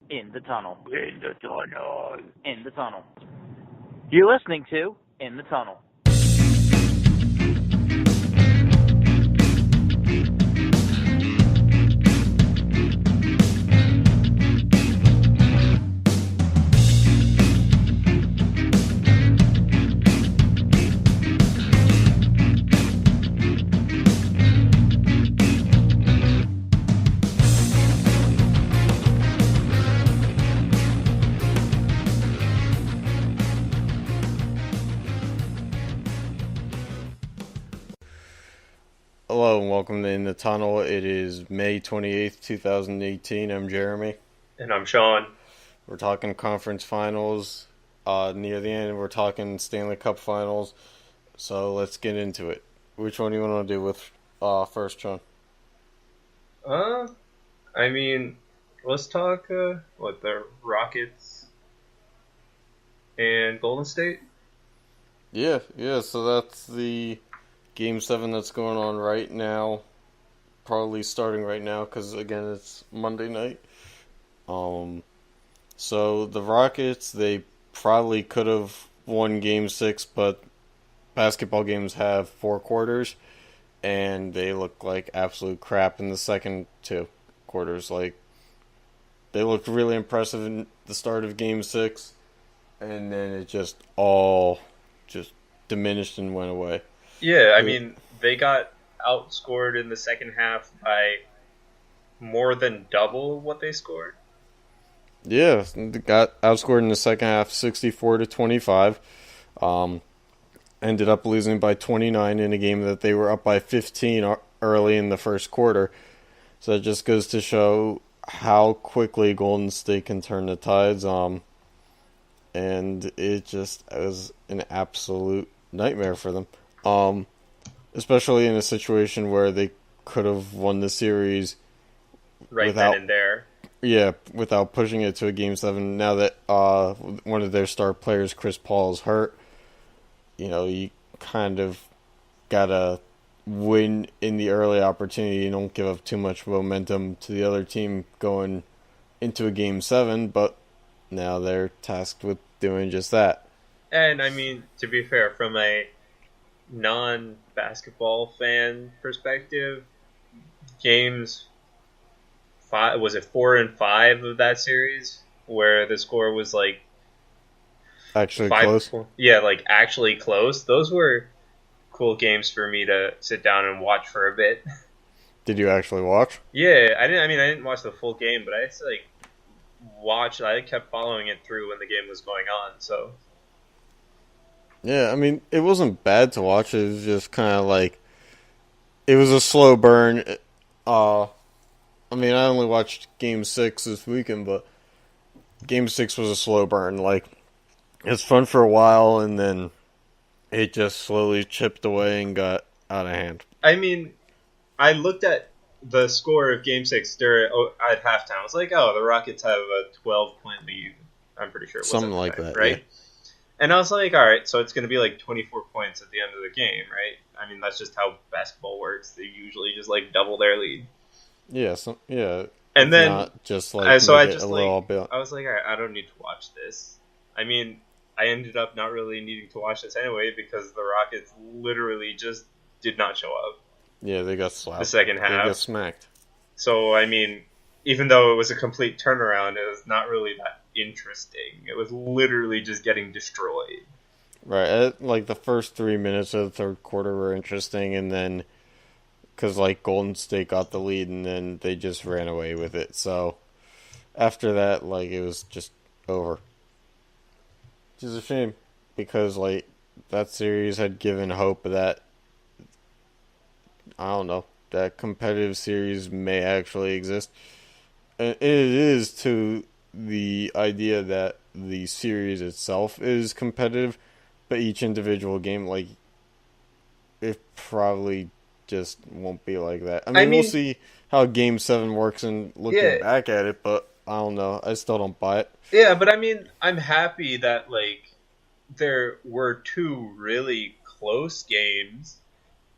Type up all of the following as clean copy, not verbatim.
In the tunnel. In the tunnel. In the tunnel. You're listening to In the Tunnel. Hello and welcome to In the Tunnel. It is May 28th, 2018. I'm Jeremy. And I'm Sean. We're talking conference finals. Near the end, we're talking Stanley Cup Finals. So let's get into it. Which one do you want to do with first, Sean? Let's talk, the Rockets and Golden State? Yeah, so that's the Game 7 that's going on right now. Probably starting right now because, again, it's Monday night. So the Rockets, they probably could have won Game 6, but basketball games have 4 quarters, and they look like absolute crap in the second 2 quarters. Like, they looked really impressive in the start of Game 6, and then it just all just diminished and went away. Yeah, they got outscored in the second half by more than double what they scored. Yeah, they got outscored in the second half 64-25. Ended up losing by 29 in a game that they were up by 15 early in the first quarter. So it just goes to show how quickly Golden State can turn the tides. And it was an absolute nightmare for them. Especially in a situation where they could have won the series then and there. Yeah, without pushing it to a Game 7. Now that one of their star players, Chris Paul, is hurt, you kind of gotta win in the early opportunity. You don't give up too much momentum to the other team going into a Game 7, but now they're tasked with doing just that. And, to be fair, from a non-basketball fan perspective, games 5, was it 4 and 5 of that series where the score was like actually close? Yeah, like actually close. Those were cool games for me to sit down and watch for a bit. Did you actually watch? Yeah, I didn't watch the full game, but I just watched. I kept following it through when the game was going on. So yeah, it wasn't bad to watch. It was just kind of like it was a slow burn. I only watched Game 6 this weekend, but Game 6 was a slow burn. Like, it's fun for a while, and then it just slowly chipped away and got out of hand. I looked at the score of Game 6 at halftime. I was like, the Rockets have a 12-point lead. I'm pretty sure it was something like that, right? Yeah. And I was like, all right, so it's going to be like 24 points at the end of the game, right? That's just how basketball works. They usually just double their lead. Yeah, and then not just I was like, all right, I don't need to watch this. I ended up not really needing to watch this anyway because the Rockets literally just did not show up. Yeah, they got slapped. The second half, they got smacked. So even though it was a complete turnaround, it was not really that interesting. It was literally just getting destroyed. Right, the first 3 minutes of the third quarter were interesting, and then because Golden State got the lead, and then they just ran away with it. So after that, it was just over. Which is a shame because that series had given hope that that competitive series may actually exist. And it is to the idea that the series itself is competitive, but each individual game, it probably just won't be like that. We'll see how Game 7 works and looking back at it, but I don't know. I still don't buy it. Yeah, but I'm happy that, there were 2 really close games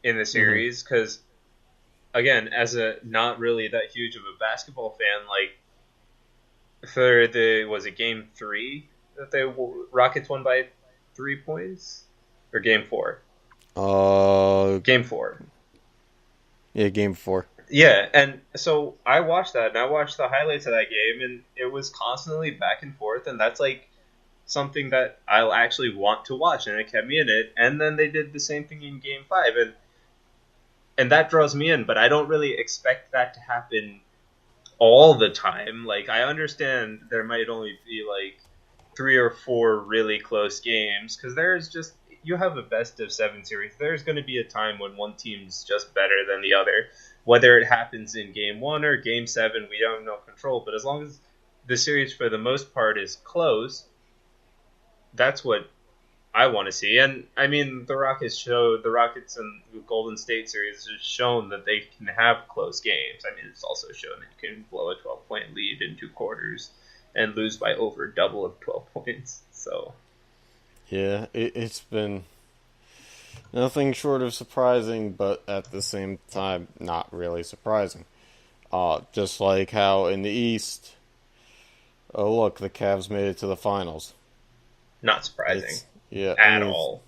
in the series, because, again, as a not really that huge of a basketball fan, for was it game 3 that the Rockets won by 3 points? Or game 4? Game 4. Yeah, game 4. Yeah, and so I watched that, and I watched the highlights of that game, and it was constantly back and forth, and that's like something that I'll actually want to watch, and it kept me in it. And then they did the same thing in game 5, and that draws me in, but I don't really expect that to happen all the time. Like, I understand there might only be like 3 or 4 really close games, because there's just, you have a best of 7 series. There's going to be a time when one team's just better than the other. Whether it happens in game 1 or game 7, we don't have no control. But as long as the series, for the most part, is close, that's what I want to see. And I mean, the Rockets and the Golden State series has shown that they can have close games. I mean, it's also shown that you can blow a 12-point lead in 2 quarters and lose by over double of 12 points. So, yeah, it's been nothing short of surprising, but at the same time, not really surprising. Just like how in the East, oh look, the Cavs made it to the finals. Not surprising. Yeah, at all.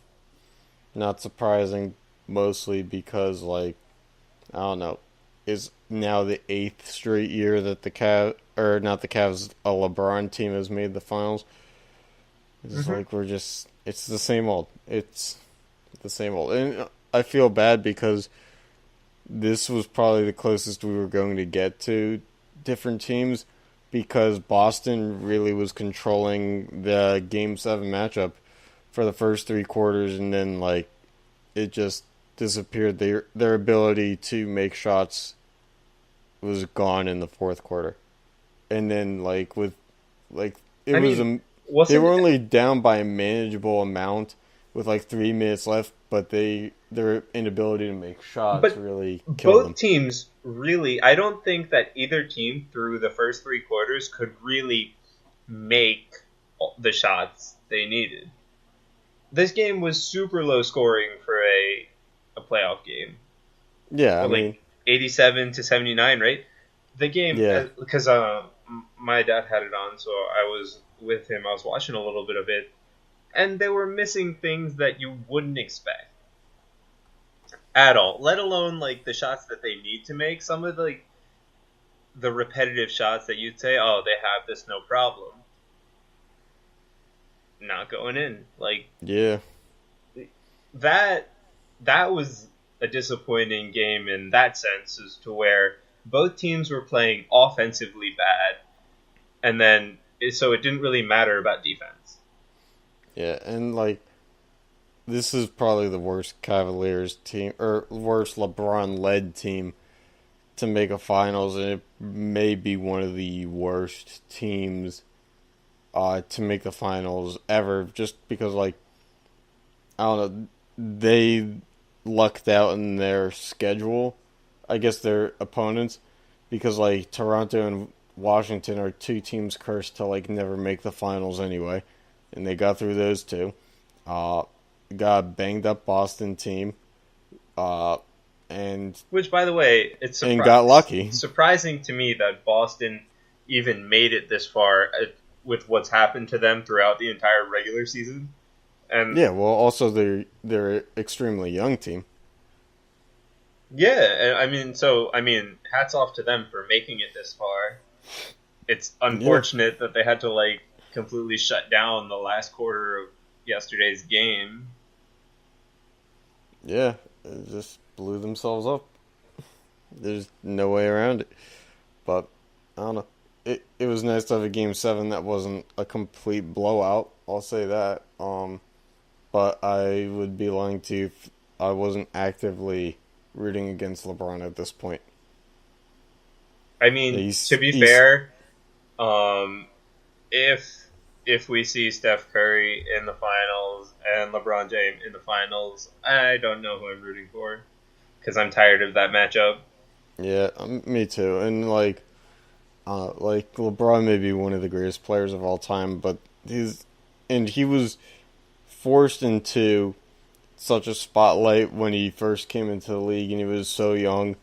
Not surprising, mostly because, like, I don't know, is now the 8th straight year that a LeBron team has made the finals. It's like it's the same old. It's the same old. And I feel bad because this was probably the closest we were going to get to different teams, because Boston really was controlling the Game 7 matchup for the first 3 quarters, and then, like, it just disappeared. Their ability to make shots was gone in the 4th quarter. And then, like, they were only down by a manageable amount with, like, 3 minutes left, but their inability to make shots really killed them. Both teams really, I don't think that either team through the first 3 quarters could really make the shots they needed. This game was super low scoring for a playoff game. Yeah, like 87-79, right? The game, because my dad had it on, so I was with him. I was watching a little bit of it, and they were missing things that you wouldn't expect at all. Let alone like the shots that they need to make. Some of the repetitive shots that you'd say, oh, they have this no problem. Not going in. Like, yeah, that was a disappointing game in that sense, as to where both teams were playing offensively bad, and then so it didn't really matter about defense. Yeah, and like, this is probably the worst Cavaliers team, or worst LeBron-led team to make a finals, and it may be one of the worst teams to make the finals ever, just because, like, I don't know, they lucked out in their schedule, I guess their opponents, because, like, Toronto and Washington are 2 teams cursed to, like, never make the finals anyway, and they got through those 2. Got a banged up Boston team, and which, by the way, it's and got lucky. Surprising to me that Boston even made it this far with what's happened to them throughout the entire regular season. And yeah, well, also they're an extremely young team. Yeah, I mean, hats off to them for making it this far. It's unfortunate that they had to, like, completely shut down the last quarter of yesterday's game. Yeah, it just blew themselves up. There's no way around it. But I don't know. It was nice to have a Game 7 that wasn't a complete blowout. I'll say that. But I would be lying to you if I wasn't actively rooting against LeBron at this point. I mean, to be fair, if we see Steph Curry in the finals and LeBron James in the finals, I don't know who I'm rooting for, because I'm tired of that matchup. Yeah, me too. And like LeBron may be one of the greatest players of all time, but he was forced into such a spotlight when he first came into the league, and he was so young.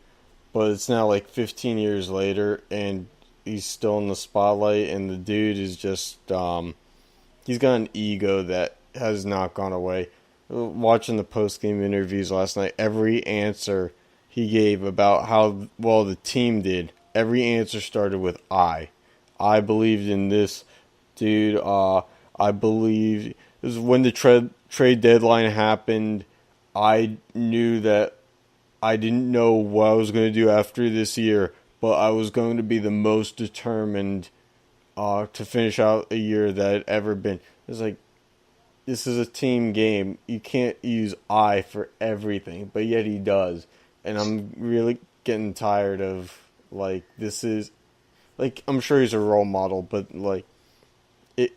But it's now like 15 years later, and he's still in the spotlight, and the dude is just he's got an ego that has not gone away. Watching the post-game interviews last night, every answer he gave about how well the team did, every answer started with I. I believed in this, dude. I believed it was when the trade deadline happened. I knew that I didn't know what I was going to do after this year, but I was going to be the most determined to finish out a year that I'd ever been. It's like, this is a team game. You can't use I for everything, but yet he does. And I'm really getting tired of, like, this is, like, I'm sure he's a role model, but, like,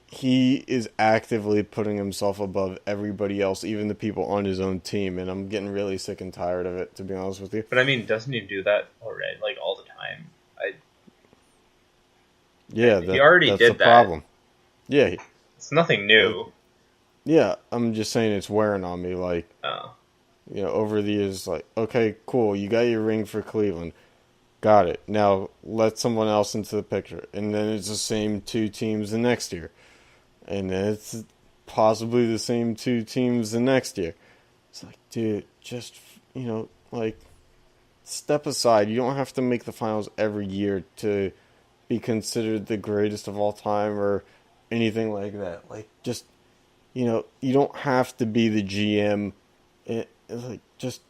he is actively putting himself above everybody else, even the people on his own team, and I'm getting really sick and tired of it, to be honest with you. But I mean, doesn't he do that already, like all the time? He already that's did the that. problem. Yeah, It's nothing new. yeah. I'm just saying it's wearing on me. Like, over the years, like, okay, cool, you got your ring for Cleveland. Got it. Now let someone else into the picture. And then it's the same two teams the next year. And then it's possibly the same two teams the next year. It's like, dude, just, like, step aside. You don't have to make the finals every year to be considered the greatest of all time or anything like that. Like, just, you don't have to be the GM. It's like, just,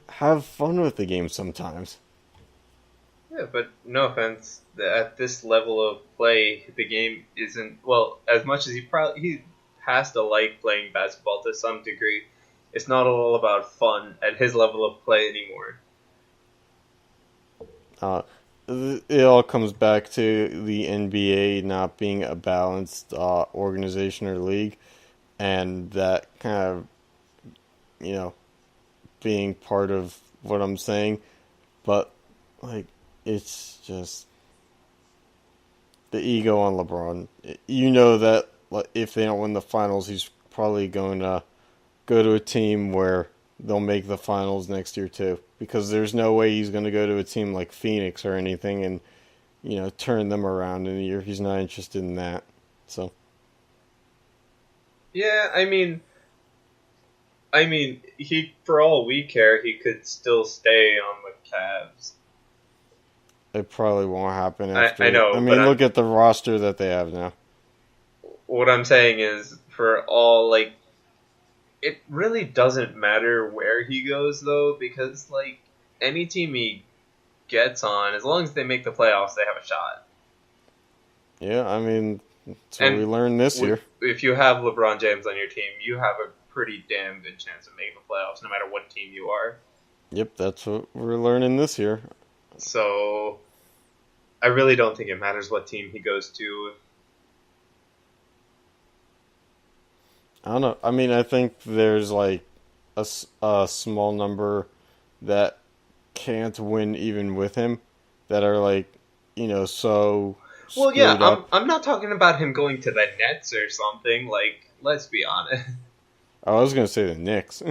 have fun with the game sometimes. Yeah, but no offense, at this level of play, the game isn't, well, as much as he has to like playing basketball to some degree, it's not all about fun at his level of play anymore. It all comes back to the NBA not being a balanced organization or league, and that kind of, being part of what I'm saying, but, like, it's just the ego on LeBron. You know that, like, if they don't win the finals, he's probably going to go to a team where they'll make the finals next year too, because there's no way he's going to go to a team like Phoenix or anything and, turn them around in a year. He's not interested in that. So, yeah, I mean, he, for all we care, he could still stay on the Cavs. It probably won't happen after. I know. I mean, look at the roster that they have now. What I'm saying is, for all, like, it really doesn't matter where he goes, though, because, like, any team he gets on, as long as they make the playoffs, they have a shot. Yeah, I mean, that's what we learned this year. If you have LeBron James on your team, you have a pretty damn good chance of making the playoffs, no matter what team you are. Yep, that's what we're learning this year. So, I really don't think it matters what team he goes to. I don't know. I mean, I think there's, like, a small number that can't win even with him, that are, like, so well, yeah, up. I'm not talking about him going to the Nets or something. Like, let's be honest. I was gonna say the Knicks.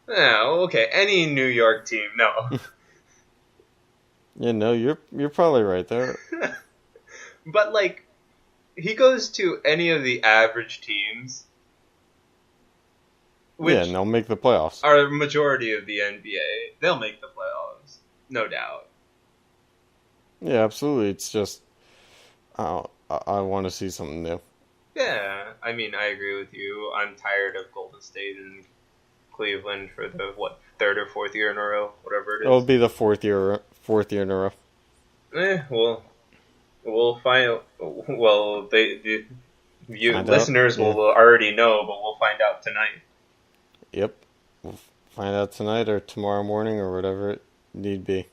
Yeah, okay, any New York team, no. Yeah, no, you're probably right there. But, like, he goes to any of the average teams, which and they'll make the playoffs. are the majority of the NBA. They'll make the playoffs, no doubt. Yeah, absolutely. It's just, I want to see something new. Yeah, I mean, I agree with you. I'm tired of Golden State and Cleveland for the, third or fourth year in a row, whatever it is. It'll be the fourth year in a row. Well, we'll find out. Well, you Find listeners out, yeah. will already know, but we'll find out tonight. Yep. We'll find out tonight or tomorrow morning or whatever it need be.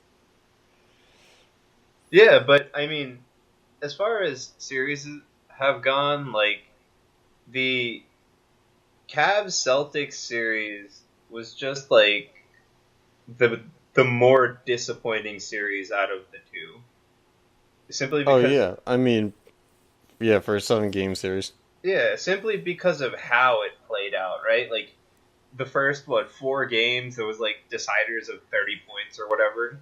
Yeah, but, I mean, as far as series have gone, like, the Cavs-Celtics series was just, like, the more disappointing series out of the two. Simply because... Oh, yeah. I mean, yeah, for a 7-game series. Yeah, simply because of how it played out, right? Like, the first, 4 games, there was, like, deciders of 30 points or whatever.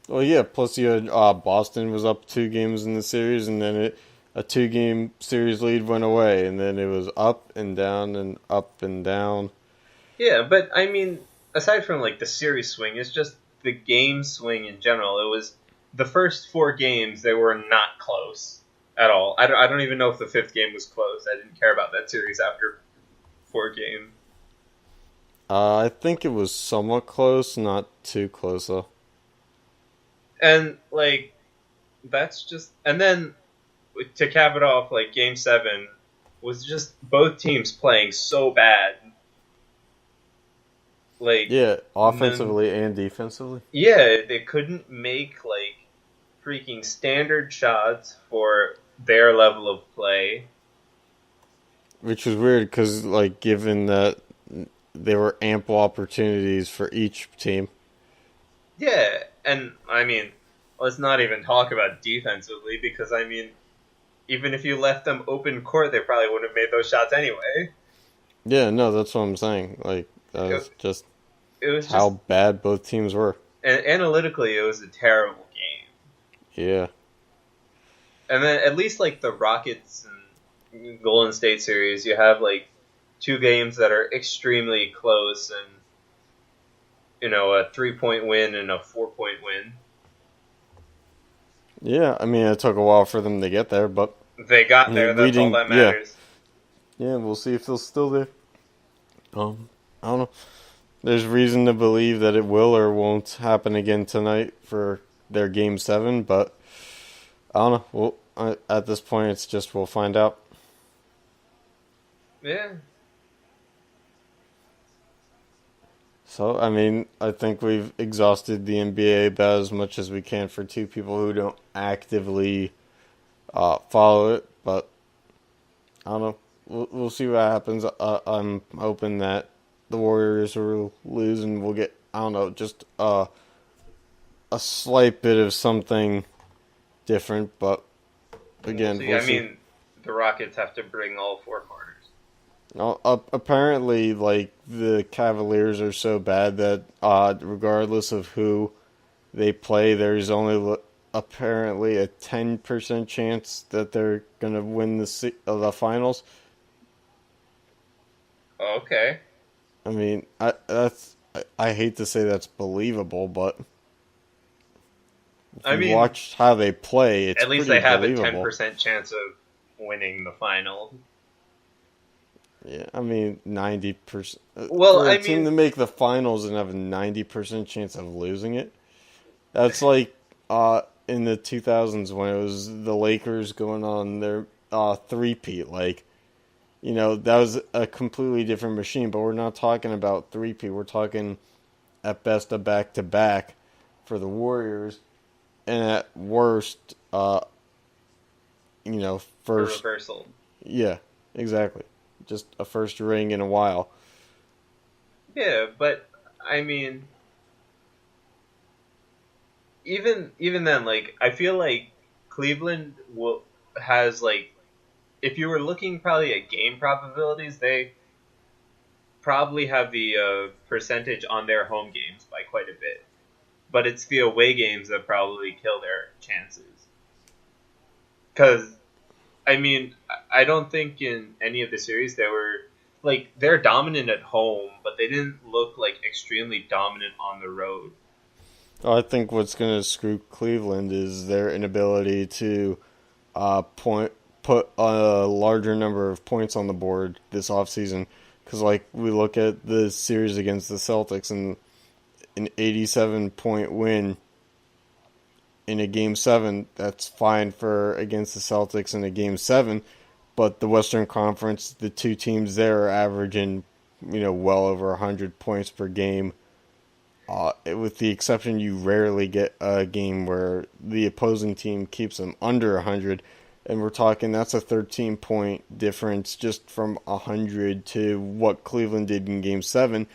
Well, yeah. Plus, you had Boston was up 2 games in the series, and then a 2-game series lead went away, and then it was up and down and up and down. Yeah, but I mean, aside from like the series swing, it's just the game swing in general. It was the first 4 games; they were not close at all. I don't even know if the 5th game was close. I didn't care about that series after 4 games. I think it was somewhat close, not too close though. And like that's just and then to cap it off, like Game 7 was just both teams playing so bad. Like Yeah, then, offensively and defensively. yeah, they couldn't make like freaking standard shots for their level of play. Which was weird because, like, given that there were ample opportunities for each team. Yeah, and I mean, let's not even talk about defensively because I mean, even if you left them open court, they probably wouldn't have made those shots anyway. Yeah, no, that's what I'm saying. Like, that was just It was how just bad both teams were. analytically, it was a terrible game. Yeah. And then at least like the Rockets and Golden State series, you have like 2 games that are extremely close, and a 3-point win and a 4-point win. Yeah, I mean, it took a while for them to get there, but They got there. That's all that matters. Yeah, we'll see if they'll still there. I don't know. There's reason to believe that it will or won't happen again tonight for their Game 7, but I don't know. At this point, it's just we'll find out. Yeah. So, I mean, I think we've exhausted the NBA about as much as we can for 2 people who don't actively follow it, but I don't know. We'll see what happens. I'm hoping that the Warriors will lose and we'll get, I don't know, just a slight bit of something different, but again, We'll see. we'll I see. mean, the Rockets have to bring all 4 quarters. Apparently, like, the Cavaliers are so bad that regardless of who they play, there's only apparently a 10% chance that they're going to win the finals. Okay. I mean, I hate to say that's believable, but if I you mean, watch how they play, it's at least pretty they have a believable. 10% chance of winning the final. Yeah, I mean, 90%. Well, For a I team mean, to make the finals and have a 90% chance of losing it, that's like in the 2000s when it was the Lakers going on their three-peat. Like, that was a completely different machine, but we're not talking about three-peat. We're talking, at best, a back-to-back for the Warriors, and at worst, a first. reversal. Yeah, exactly. Just a first ring in a while. Yeah, but I mean, even then, like I feel like Cleveland has like if you were looking probably at game probabilities, they probably have the percentage on their home games by quite a bit. But it's the away games that probably kill their chances. Because I mean, I don't think in any of the series they were like they're dominant at home, but they didn't look like extremely dominant on the road. I think what's going to screw Cleveland is their inability to put a larger number of points on the board this offseason. Because, like, we look at the series against the Celtics and an 87-point win in a Game 7, that's fine for against the Celtics in a Game 7. But the Western Conference, the 2 teams there are averaging, well over 100 points per game. With the exception, you rarely get a game where the opposing team keeps them under 100. And we're talking, that's a 13-point difference just from 100 to what Cleveland did in Game 7.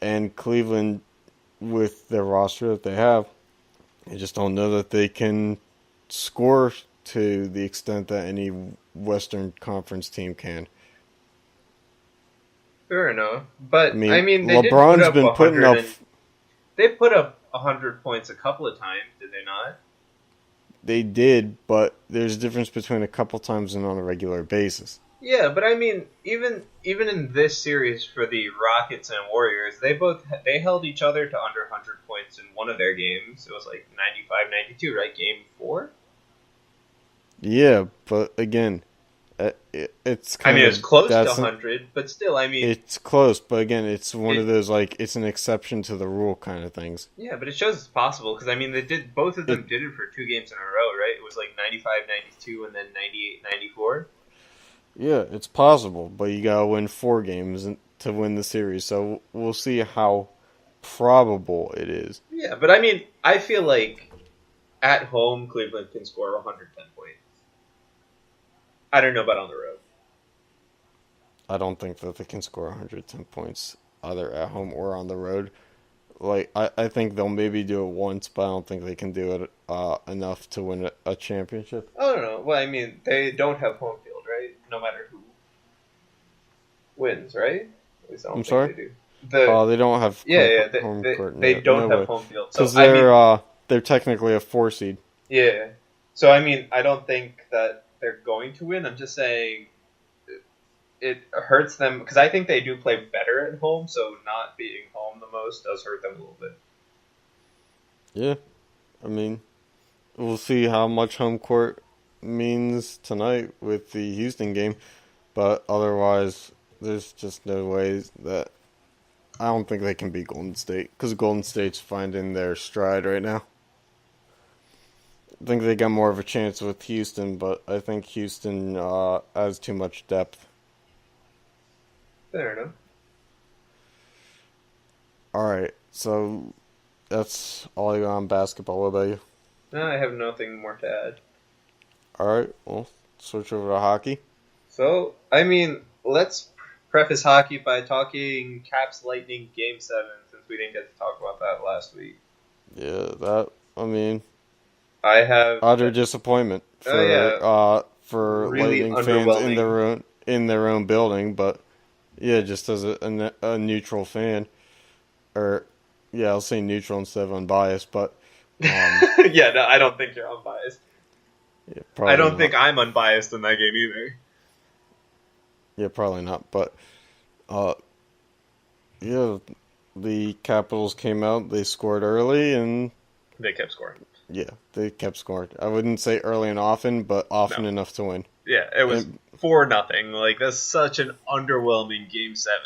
And Cleveland, with the roster that they have, I just don't know that they can score to the extent that any Western Conference team can. Fair enough, but I mean they LeBron's did put up been putting up. They put up 100 points a couple of times, did they not? They did, but there's a difference between a couple times and on a regular basis. Yeah, but I mean, even in this series for the Rockets and Warriors, they held each other to under 100 points in one of their games. It was like 95-92, right? Game 4? Yeah, but again, it's kind I mean, of... it's close to 100, but still, I mean... It's close, but again, it's one of those, like, it's an exception to the rule kind of things. Yeah, but it shows it's possible, because, I mean, both of them did it for 2 games in a row, right? It was like 95-92 and then 98-94. Yeah, it's possible, but you gotta win 4 games to win the series, so we'll see how probable it is. Yeah, but I mean, I feel like at home, Cleveland can score 110 points. I don't know about on the road. I don't think that they can score 110 points either at home or on the road. Like, I think they'll maybe do it once, but I don't think they can do it enough to win a championship. I don't know. Well, I mean, they don't have home field, right? No matter who wins, right? At least I don't I'm think sorry? they do. They don't have home court. They don't have home field. Because so, they're technically a 4 seed. Yeah. So, I mean, I don't think that they're going to win. I'm just saying it hurts them, because I think they do play better at home, so not being home the most does hurt them a little bit. Yeah. I mean, we'll see how much home court means tonight with the Houston game, but otherwise, there's just no ways that... I don't think they can beat Golden State, because Golden State's finding their stride right now. I think they got more of a chance with Houston, but I think Houston has too much depth. Fair enough. Alright, so that's all I got on basketball. What about you? No, I have nothing more to add. Alright, well, switch over to hockey. So, I mean, let's preface hockey by talking Caps Lightning Game 7, since we didn't get to talk about that last week. Yeah, I have utter disappointment for really Lightning fans in their own building, but yeah, just as a neutral fan, I'll say neutral instead of unbiased, but yeah, no, I don't think you're unbiased. Yeah, I don't think I'm unbiased in that game either. Yeah, probably not, but the Capitals came out, they scored early, and they kept scoring. Yeah, they kept scoring. I wouldn't say early and often, but often enough to win. Yeah, it was 4-0. Like, that's such an underwhelming Game 7.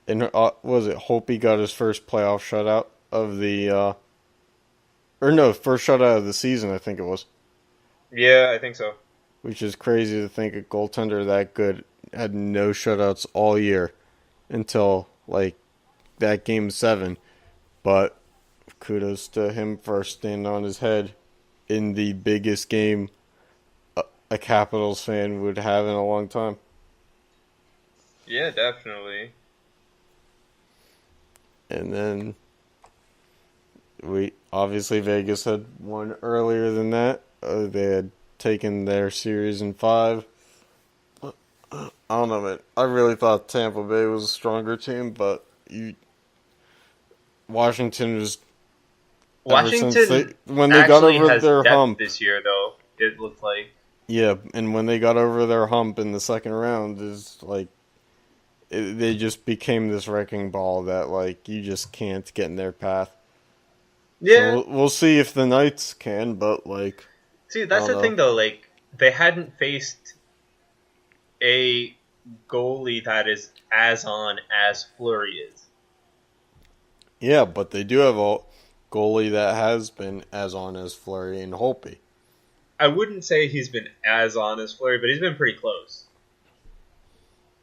And was it Holtby got his first playoff shutout of the first shutout of the season, I think it was. Yeah, I think so. Which is crazy to think a goaltender that good had no shutouts all year until, like, that Game 7. But kudos to him for standing on his head in the biggest game a Capitals fan would have in a long time. Yeah, definitely. And then Vegas had won earlier than that. They had taken their series in 5. I don't know, man. I really thought Tampa Bay was a stronger team, but Washington was... when they got over their hump this year, though, it looked like. Yeah, and when they got over their hump in the second round, is like they just became this wrecking ball that, like, you just can't get in their path. Yeah, so we'll see if the Knights can, but like. See, that's the thing, though. Like, they hadn't faced a goalie that is as on as Fleury is. Yeah, but they do have a goalie that has been as on as Fleury and Holtby. I wouldn't say he's been as on as Fleury, but he's been pretty close.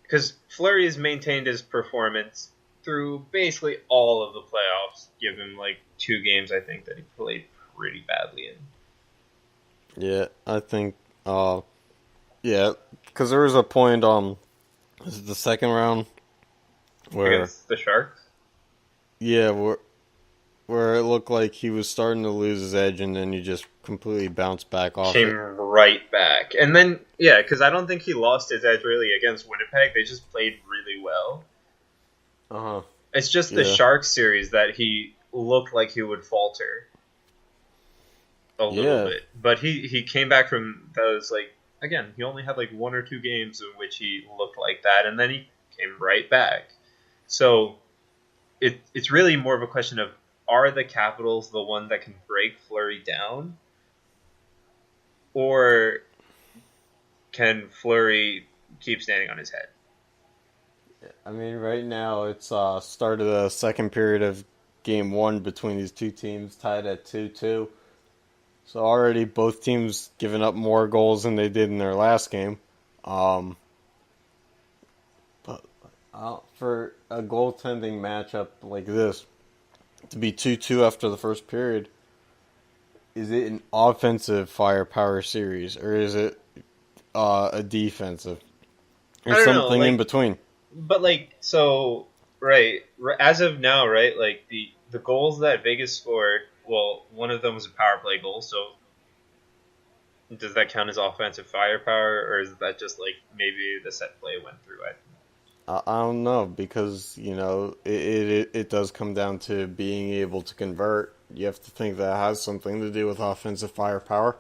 Because Fleury has maintained his performance through basically all of the playoffs. Give him like 2 games, I think, that he played pretty badly in. Yeah, I think, because there was a point, is it the second round? Against the Sharks? Yeah, where it looked like he was starting to lose his edge, and then he just completely bounced back off Came right back. And then, yeah, because I don't think he lost his edge really against Winnipeg. They just played really well. Uh-huh. It's just the Sharks series that he looked like he would falter a little bit. But he came back from those, like, again, he only had like 1 or 2 games in which he looked like that, and then he came right back. So it's really more of a question of, are the Capitals the one that can break Fleury down? Or can Fleury keep standing on his head? I mean, right now it's start of the second period of Game 1 between these two teams, tied at 2-2. So already both teams giving up more goals than they did in their last game. But for a goaltending matchup like this, to be 2-2 after the first period, is it an offensive firepower series, or is it a defensive? Or something in between? But, like, so, right, as of now, right, like, the goals that Vegas scored, well, one of them was a power play goal, so does that count as offensive firepower, or is that just, like, maybe the set play went through it? I don't know, because, it does come down to being able to convert. You have to think that has something to do with offensive firepower.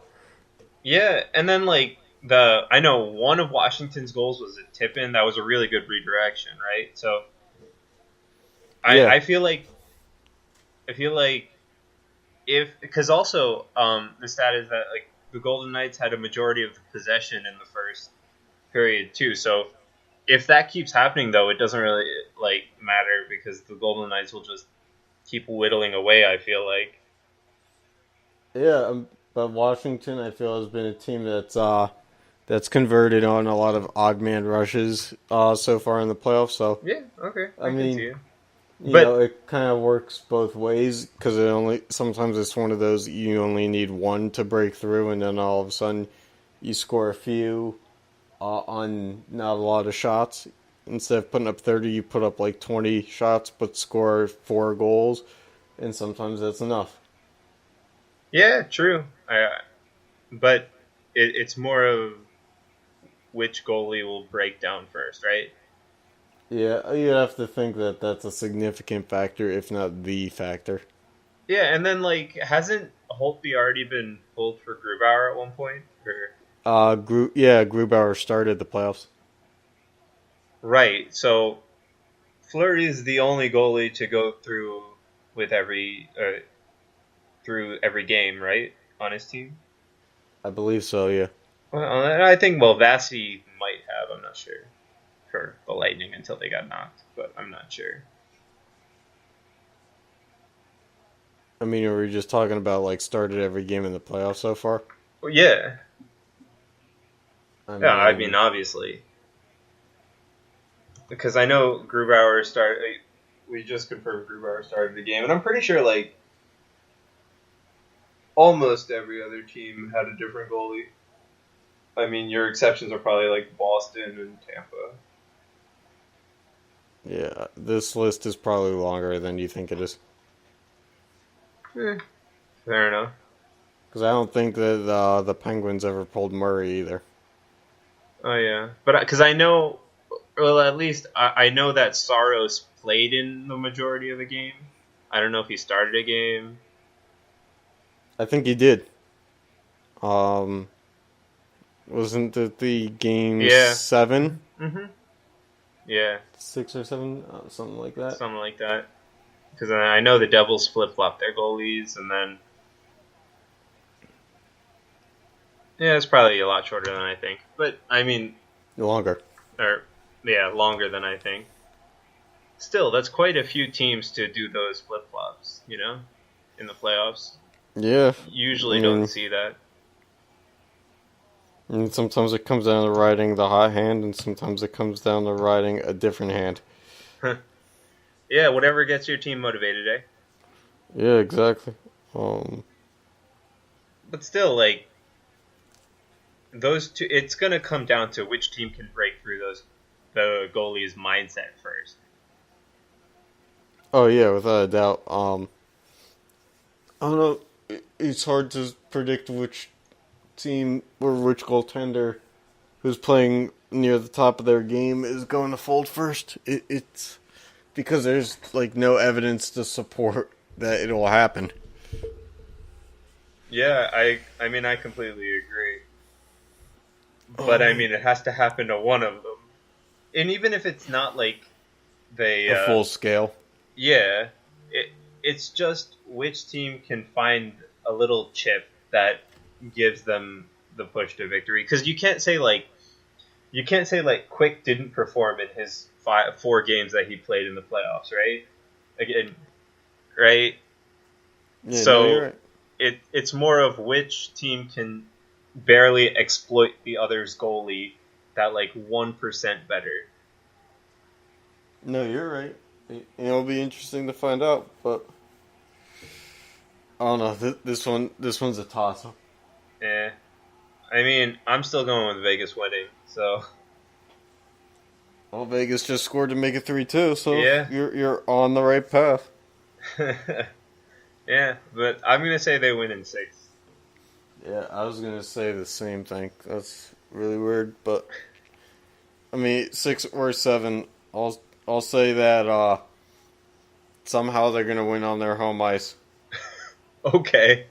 Yeah, and then, like, I know one of Washington's goals was a tip-in. That was a really good redirection, right? So, I feel like because also, the stat is that, like, the Golden Knights had a majority of the possession in the first period too. So if that keeps happening, though, it doesn't really, like, matter, because the Golden Knights will just keep whittling away, I feel like. Yeah, but Washington, I feel, has been a team that's converted on a lot of odd man rushes so far in the playoffs. So yeah, okay, I mean, can see it. It kind of works both ways, because sometimes it's one of those, you only need one to break through, and then all of a sudden you score a few on not a lot of shots. Instead of putting up 30, you put up like 20 shots, but score 4 goals, and sometimes that's enough. Yeah, true. But it's more of which goalie will break down first, right? Yeah, you have to think that that's a significant factor, if not the factor. Yeah, and then, like, hasn't Holtby already been pulled for Grubauer at one point? Grubauer started the playoffs. Right, so Fleury is the only goalie to go through with through every game, right, on his team? I believe so, yeah. Well, I think, Vasi might have, I'm not sure, for the Lightning until they got knocked, but I'm not sure. I mean, are we just talking about, like, started every game in the playoffs so far? Well, yeah. I mean, obviously. Because I know Grubauer started... We just confirmed Grubauer started the game, and I'm pretty sure, like, almost every other team had a different goalie. I mean, your exceptions are probably, like, Boston and Tampa. Yeah, this list is probably longer than you think it is. Fair enough. Because I don't think that the Penguins ever pulled Murray either. Oh, yeah. But because I know... Well, at least I know that Saros played in the majority of the game. I don't know if he started a game. I think he did. Wasn't it the game 7? Mm-hmm. Yeah. 6 or 7? Something like that. Something like that. Because I know the Devils flip-flop their goalies, and then... Yeah, it's probably a lot shorter than I think. But, I mean... Longer. Longer than I think. Still, that's quite a few teams to do those flip-flops, in the playoffs. Yeah. Usually don't see that. And sometimes it comes down to riding the hot hand, and sometimes it comes down to riding a different hand. Yeah, whatever gets your team motivated, eh? Yeah, exactly. But still, like, those two, it's going to come down to which team can break through the goalie's mindset first. Oh, yeah, without a doubt. I don't know. It's hard to predict which team or which goaltender who's playing near the top of their game is going to fold first. It's because there's, like, no evidence to support that it'll happen. Yeah, I mean, I completely agree. But I mean, it has to happen to one of them. And even if it's not like they A full scale. yeah, it's just which team can find a little chip that gives them the push to victory. Because you can't say like Quick didn't perform in his 4 games that he played in the playoffs, right? Again, right? Yeah, So no, you're right. it's more of which team can barely exploit the other's goalie that like 1% better. No, you're right. It'll be interesting to find out, but I don't know. This one's a toss-up. Yeah. I mean, I'm still going with Vegas winning, so Well, Vegas just scored to make it 3-2, so yeah. you're on the right path. Yeah, but I'm gonna say they win in 6. Yeah, I was gonna say the same thing. That's really weird, but I mean 6 or 7. I'll say that somehow they're gonna win on their home ice. Okay.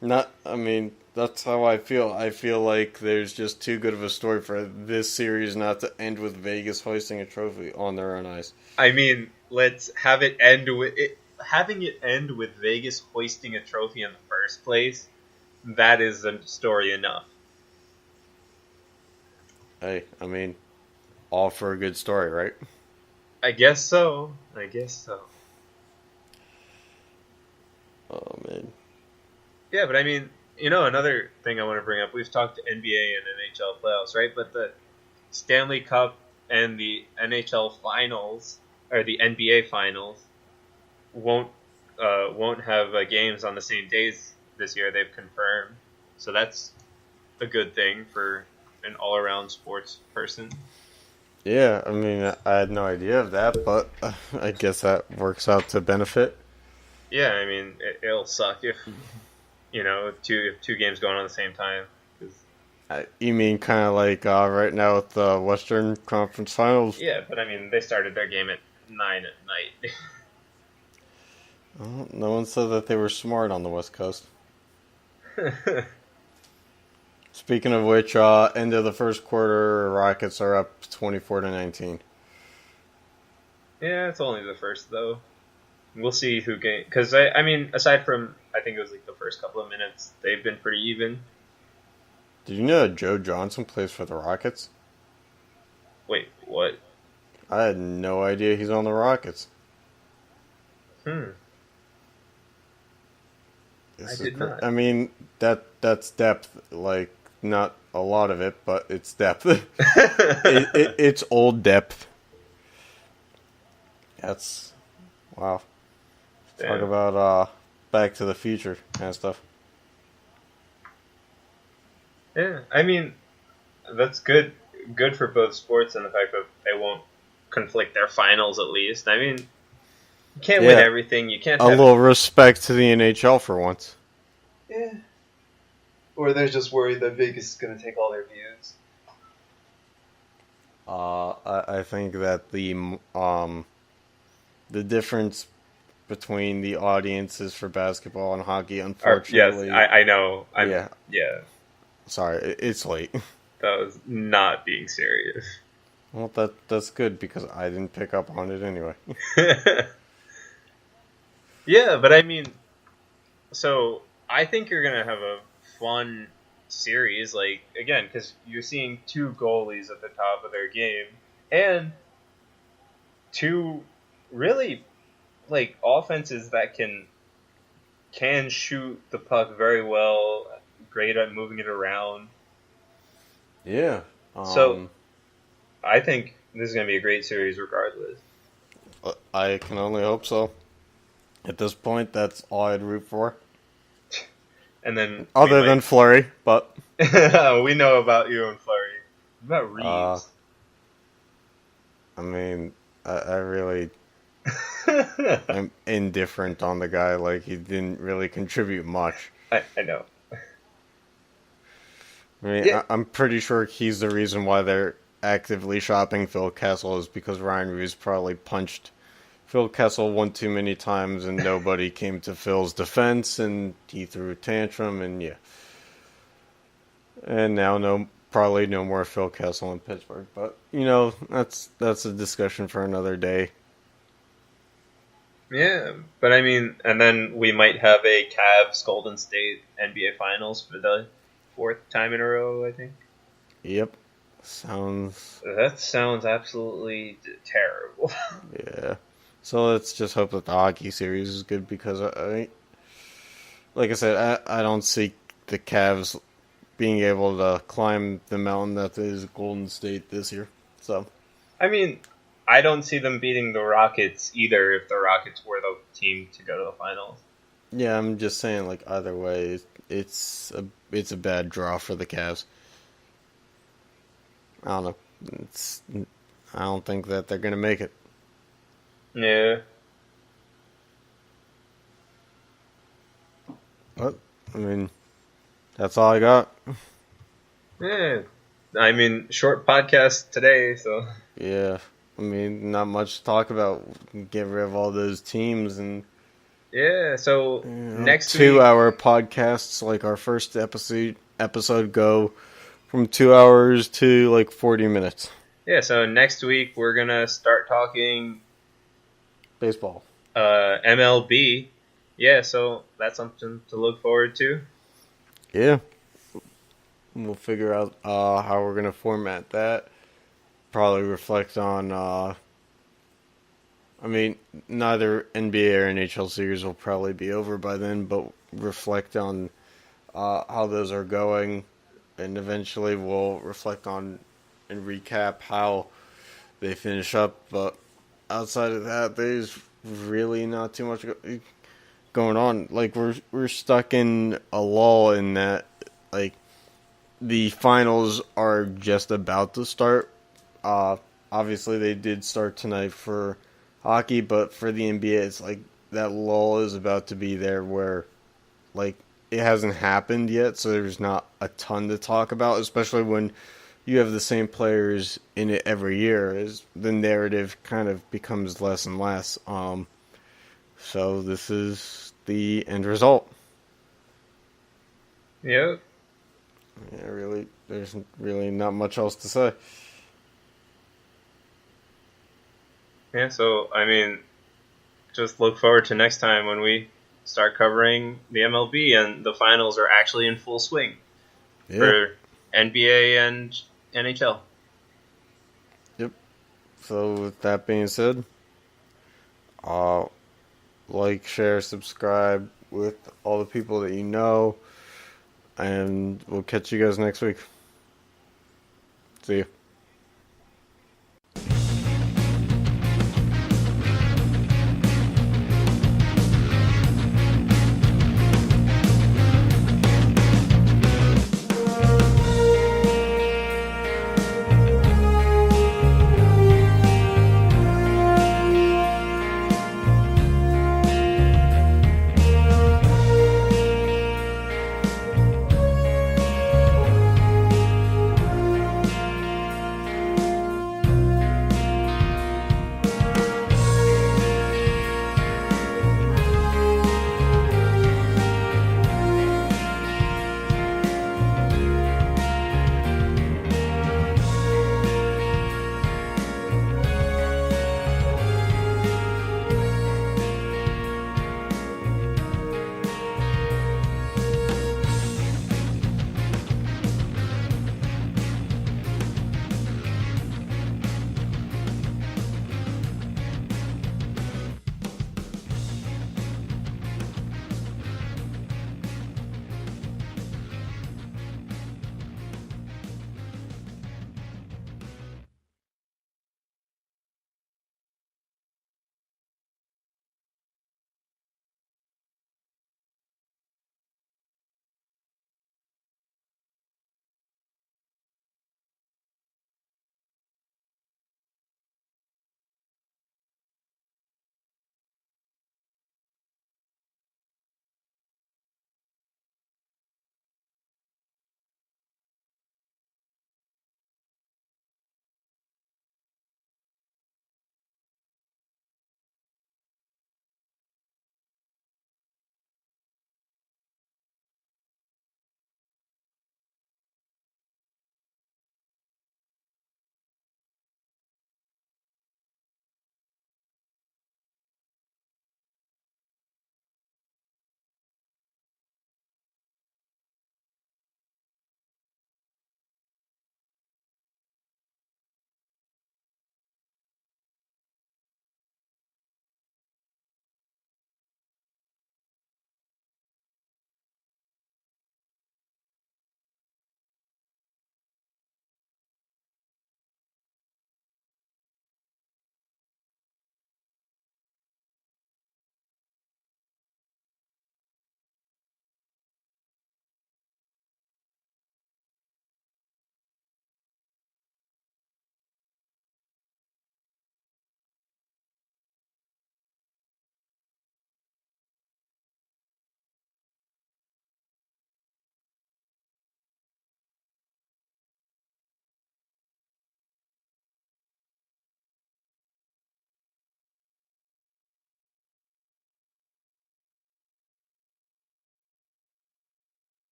I mean, that's how I feel. I feel like there's just too good of a story for this series not to end with Vegas hoisting a trophy on their own ice. I mean, let's have it end with it. Having it end with Vegas hoisting a trophy in the first place, that is a story enough. Hey, I mean, all for a good story, right? I guess so. Oh, man. Yeah, but I mean, another thing I want to bring up, we've talked NBA and NHL playoffs, right? But the Stanley Cup and the NHL Finals, or the NBA Finals, won't have games on the same days this year. They've confirmed, so that's a good thing for an all-around sports person. Yeah, I mean, I had no idea of that, but I guess that works out to benefit. Yeah, I mean, it'll suck if two games going on at the same time. You mean kind of like right now with the Western Conference Finals? Yeah, but I mean, they started their game at 9 at night. Well, no one said that they were smart on the West Coast. Speaking of which, end of the first quarter, Rockets are up 24-19. Yeah, it's only the first though. We'll see who gains. Because I mean, aside from I think it was like the first couple of minutes, they've been pretty even. Did you know that Joe Johnson plays for the Rockets? Wait, what? I had no idea he's on the Rockets. I did not. I mean, that's depth. Like, not a lot of it, but it's depth. It's old depth. That's wow. Damn. Talk about Back to the Future kind of stuff. Yeah, I mean, that's good. Good for both sports, and the fact that they won't conflict their finals at least. I mean, you can't win everything. You can't. A little respect to the NHL for once. Yeah. Or they're just worried that Vegas is going to take all their views. I think that the difference between the audiences for basketball and hockey, unfortunately. Yes, I know. Yeah. Sorry, it's late. That was not being serious. Well, that's good because I didn't pick up on it anyway. Yeah, but I mean, so I think you're going to have a fun series, like, again, because you're seeing 2 goalies at the top of their game, and 2 really, like, offenses that can shoot the puck very well, great at moving it around. Yeah. So, I think this is going to be a great series regardless. I can only hope so. At this point, that's all I'd root for. And then other than Fleury, but we know about you and Fleury. What about Reeves? I mean, I really am indifferent on the guy. Like, he didn't really contribute much. I know. I mean, I'm pretty sure he's the reason why they're actively shopping Phil Kessel is because Ryan Reeves probably punched Phil Kessel won too many times and nobody came to Phil's defense and he threw a tantrum and yeah. And now probably no more Phil Kessel in Pittsburgh. But that's a discussion for another day. Yeah, but I mean, and then we might have a Cavs Golden State NBA Finals for the 4th time in a row, I think. Yep. That sounds absolutely terrible. Yeah. So let's just hope that the hockey series is good because like I said, I don't see the Cavs being able to climb the mountain that is Golden State this year. So, I mean, I don't see them beating the Rockets either if the Rockets were the team to go to the finals. Yeah, I'm just saying, like, either way, it's a bad draw for the Cavs. I don't know. I don't think that they're gonna make it. Yeah. But I mean, that's all I got. Yeah. I mean, short podcast today, so. Yeah. I mean, not much to talk about. Get rid of all those teams and. Yeah. So next 2-hour podcasts, like our first episode go from 2 hours to like 40 minutes. Yeah. So next week we're gonna start talking baseball. MLB. Yeah. So that's something to look forward to. Yeah. We'll figure out how we're gonna format that. Probably reflect on. I mean, neither NBA or NHL series will probably be over by then, but reflect on how those are going, and eventually we'll reflect on and recap how they finish up. But outside of that, there's really not too much going on. Like we're stuck in a lull in that, like the finals are just about to start. Obviously, they did start tonight for hockey, but for the NBA, it's like that lull is about to be there where, like, it hasn't happened yet, so there's not a ton to talk about, especially when you have the same players in it every year, as the narrative kind of becomes less and less. So this is the end result. Yep. Yeah, really, there's really not much else to say. Yeah, so, I mean, just look forward to next time when we start covering the MLB and the finals are actually in full swing for NBA and NHL. Yep. So, with that being said, like, share, subscribe with all the people that you know, and we'll catch you guys next week. See you.